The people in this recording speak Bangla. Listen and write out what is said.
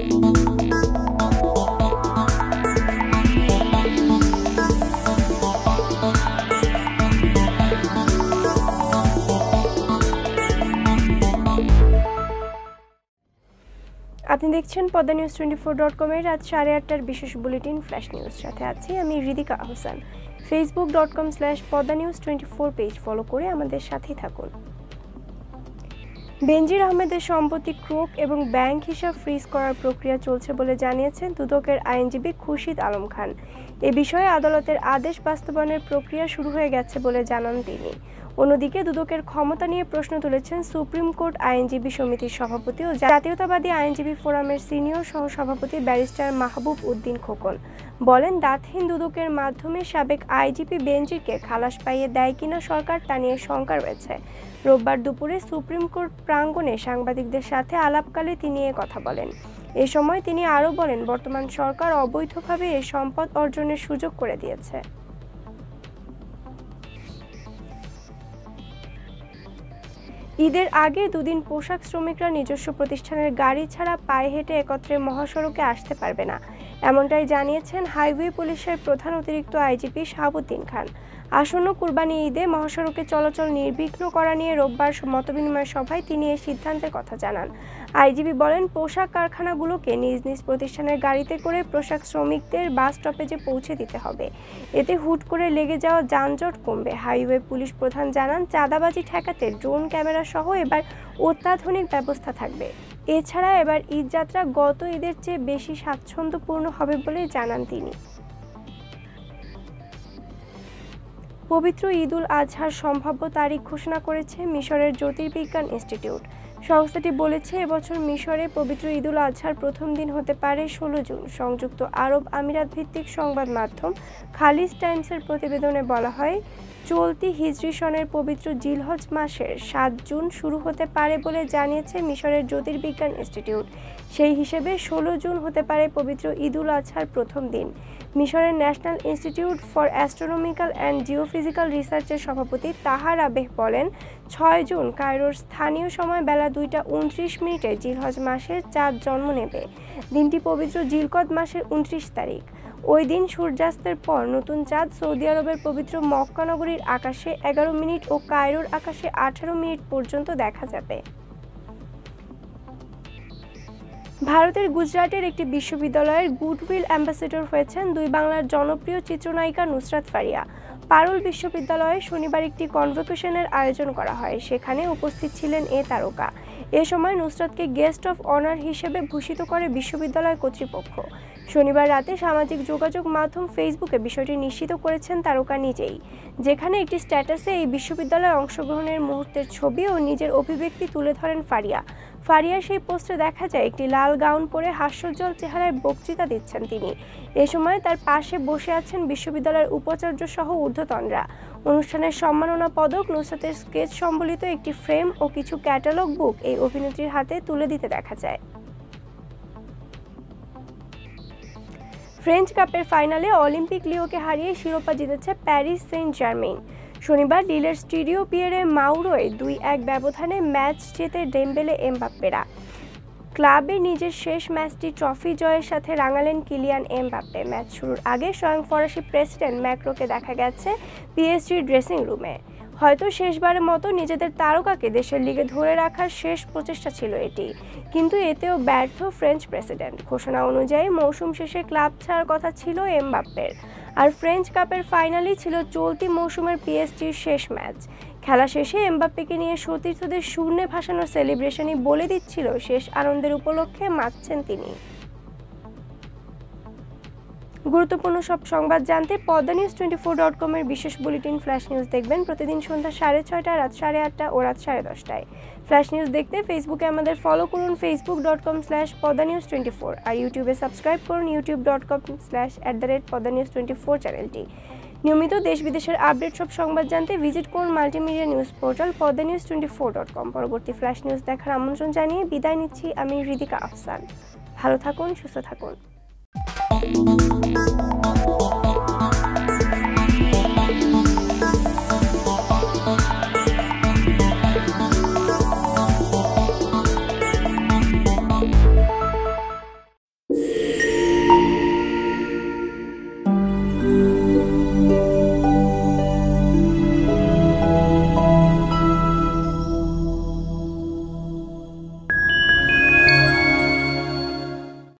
আপনি দেখছেন পদ্মা নিউজ 24.com এর রাত 8:30টার বিশেষ বুলেটিন ফ্ল্যাশ নিউজ। সাথে আছি আমি Hridika Ahsan. facebook.com/poddanews24 page follow করে আমাদের সাথেই থাকুন। বেনজির আহমেদের সম্পত্তি ক্রোক এবং ব্যাংক হিসাব ফ্রিজ করার প্রক্রিয়া চলছে বলে জানিয়েছেন দুদকের আইনজীবী খুরশিদ আলম খান। এ বিষয়ে আদালতের আদেশ বাস্তবায়নের প্রক্রিয়া শুরু হয়ে গেছে বলে জানান তিনি। অন্যদিকে দুদকের ক্ষমতা নিয়ে প্রশ্ন তুলেছেন সুপ্রিম কোর্ট আইনজীবী সমিতির সভাপতি ও জাতীয়তাবাদী আইনজীবী ফোরামের সিনিয়র সহসভাপতি ব্যারিস্টার মাহবুব উদ্দিন খোকন। বলেন, দাঁতহীন দুদকের মাধ্যমে সাবেক আইজিপি বেনজিরকে খালাস পাইয়ে দেয় কিনা সরকার তা নিয়ে শঙ্কা রয়েছে। রোববার দুপুরে সুপ্রিম কোর্ট প্রাঙ্গণে সাংবাদিকদের সাথে আলাপকালে তিনি এ কথা বলেন। এ সময় তিনি আরও বলেন, বর্তমান সরকার অবৈধভাবে এ সম্পদ অর্জনের সুযোগ করে দিয়েছে। ঈদের আগে দুদিন পোশাক শ্রমিকরা নিজস্ব প্রতিষ্ঠানের গাড়ি ছাড়া পায়ে হেঁটে একত্রে মহাসড়কে আসতে পারবে না, এমনটাই জানিয়েছেন হাইওয়ে পুলিশের প্রধান অতিরিক্ত আইজিপি শাহাবুদ্দিন খান। আসন্ন কুরবানি ঈদে মহাসড়কে চলাচল নির্বিঘ্ন করা নিয়ে রোববার মতবিনিময় সভায় তিনি এই সিদ্ধান্তের কথা জানান। আইজিপি বলেন, পোশাক কারখানাগুলোকে নিজ নিজ প্রতিষ্ঠানের গাড়িতে করে পোশাক শ্রমিকদের বাস স্টপেজে পৌঁছে দিতে হবে। এতে হুট করে লেগে যাওয়া যানজট কমবে। হাইওয়ে পুলিশ প্রধান জানান, চাঁদাবাজি ঠেকাতে ড্রোন ক্যামেরা সহ এবার অত্যাধুনিক ব্যবস্থা থাকবে। এছাড়া এবার ঈদ যাত্রা গত ঈদের চেয়ে বেশি স্বাচ্ছন্দ্যপূর্ণ হবে বলে জানান তিনি। পবিত্র ঈদুল আজহার সম্ভাব্য তারিখ ঘোষণা করেছে মিশরের জ্যোতির্বিজ্ঞান ইনস্টিটিউট। সংস্থাটি বলেছে, এবছর মিশরে পবিত্র ঈদুল আজহার প্রথম দিন হতে পারে 16 জুন। সংযুক্ত আরব আমিরাত ভিত্তিক সংবাদ মাধ্যম খালিজ টাইমসের প্রতিবেদনে বলা হয়, চলতি হিজরি সনের পবিত্র জিলহজ মাসের 7 জুন শুরু হতে পারে বলে জানিয়েছে মিশরের জ্যোতির্বিজ্ঞান ইনস্টিটিউট। সেই হিসেবে 16 জুন হতে পারে পবিত্র ঈদুল আজহার প্রথম দিন। মিশরের national institute for astronomical and geophysical রিসার্চের সভাপতি তাহার আবেহ বলেন, 6 জুন কায়রোর স্থানীয় সময় বেলা 2টা 29 জিলহজ মাসের চাঁদ জন্ম নেবে। দিনটি পবিত্র জিলকদ মাসের 29 তারিখ। ওই দিন সূর্যাস্তের পর নতুন চাঁদ সৌদি আরবের পবিত্র মক্কা নগরীর আকাশে 11 মিনিট ও কায়রোর আকাশে 18 মিনিট পর্যন্ত দেখা যাবে। ভারতের গুজরাটের একটি বিশ্ববিদ্যালয়ের গুডউইল অ্যাম্বাসেডর হয়েছেন দুই বাংলার জনপ্রিয় চিত্রনায়িকা নুসরাত ফারিয়া। পারুল বিশ্ববিদ্যালয়ে শনিবার একটি কনভোকেশনের আয়োজন করা হয়, সেখানে উপস্থিত ছিলেন এ তারকা। এ সময় নুসরাতকে গেস্ট অফ অনার হিসেবে ভূষিত করে বিশ্ববিদ্যালয় কর্তৃপক্ষ। শনিবার রাতে সামাজিক যোগাযোগ মাধ্যম ফেসবুকে বিষয়টি নিশ্চিত করেছেন তারকা নিজেই, যেখানে একটি স্ট্যাটাসে এই বিশ্ববিদ্যালয়ে অংশগ্রহণের মুহূর্তের ছবি ও নিজের অভিব্যক্তি তুলে ধরেন ফারিয়া। ফারিয়ার সেই পোস্টে দেখা যায় একটি লাল গাউন পরে হাস্যোজ্জ্বল চেহারায় বক্তৃতা দিচ্ছেন তিনি। এ সময় তার পাশে বসে আছেন বিশ্ববিদ্যালয়ের উপাচার্য সহ ঊর্ধ্বতনরা। অনুষ্ঠানের সম্মাননা পদক, নুসরাতের স্কেচ সম্বলিত একটি ফ্রেম ও কিছু ক্যাটালগ বুক এই অভিনেত্রীর হাতে তুলে দিতে দেখা যায়। ফ্রেঞ্চ কাপের ফাইনালে অলিম্পিক লিওকে হারিয়ে শিরোপা জিতেছে প্যারিস সেন্ট জার্মেইন। শনিবার লিলের স্টুডিও পিয়েরে মাউরোয় 2-1 ব্যবধানে ম্যাচ জেতে ডেম্বেলে এমবাপ্পেরা। ক্লাবে নিজের শেষ ম্যাচটি ট্রফি জয়ের সাথে রাঙালেন কিলিয়ান এমবাপ্পে। ম্যাচ শুরুর আগে স্বয়ং ফরাসি প্রেসিডেন্ট ম্যাক্রোকে দেখা গেছে পিএসজির ড্রেসিং রুমে। হয়তো শেষবারের মতো নিজেদের তারকাকে দেশের লিগে ধরে রাখার শেষ প্রচেষ্টা ছিল এটি, কিন্তু এতেও ব্যর্থ ফ্রেঞ্চ প্রেসিডেন্ট। ঘোষণা অনুযায়ী মৌসুম শেষে ক্লাব ছাড়ার কথা ছিল এমবাপ্পের, আর ফ্রেঞ্চ কাপের ফাইনালই ছিল চলতি মৌসুমের পিএসজির শেষ ম্যাচ। খেলা শেষে এমবাপ্পেকে নিয়ে সতীর্থদের শূন্যে ভাসানোর সেলিব্রেশনই বলে দিচ্ছিল শেষ আনন্দের উপলক্ষে মাতছেন তিনি। গুরুত্বপূর্ণ সব সংবাদ জানতে পদ্মা নিউজ 24.com এর বিশেষ বুলেটিন ফ্ল্যাশ নিউজ দেখবেন প্রতিদিন সন্ধ্যা 6:30, রাত 8:30 ও রাত 10:30টায়। ফ্ল্যাশ নিউজ দেখতে ফেসবুকে আমাদের ফলো করুন facebook.com/poddanews24 আর ইউটিউবে সাবস্ক্রাইব করুন youtube.com/poddanews24 চ্যানেলটি। নিয়মিত দেশ বিদেশের আপডেট সব সংবাদ জানতে ভিজিট করুন মাল্টিমিডিয়া নিউজ পোর্টাল poddanews24.com। পরবর্তী ফ্ল্যাশ নিউজ দেখার আমন্ত্রণ জানিয়ে বিদায় নিচ্ছি আমি হৃদিকা আহসান। ভালো থাকুন, সুস্থ থাকুন।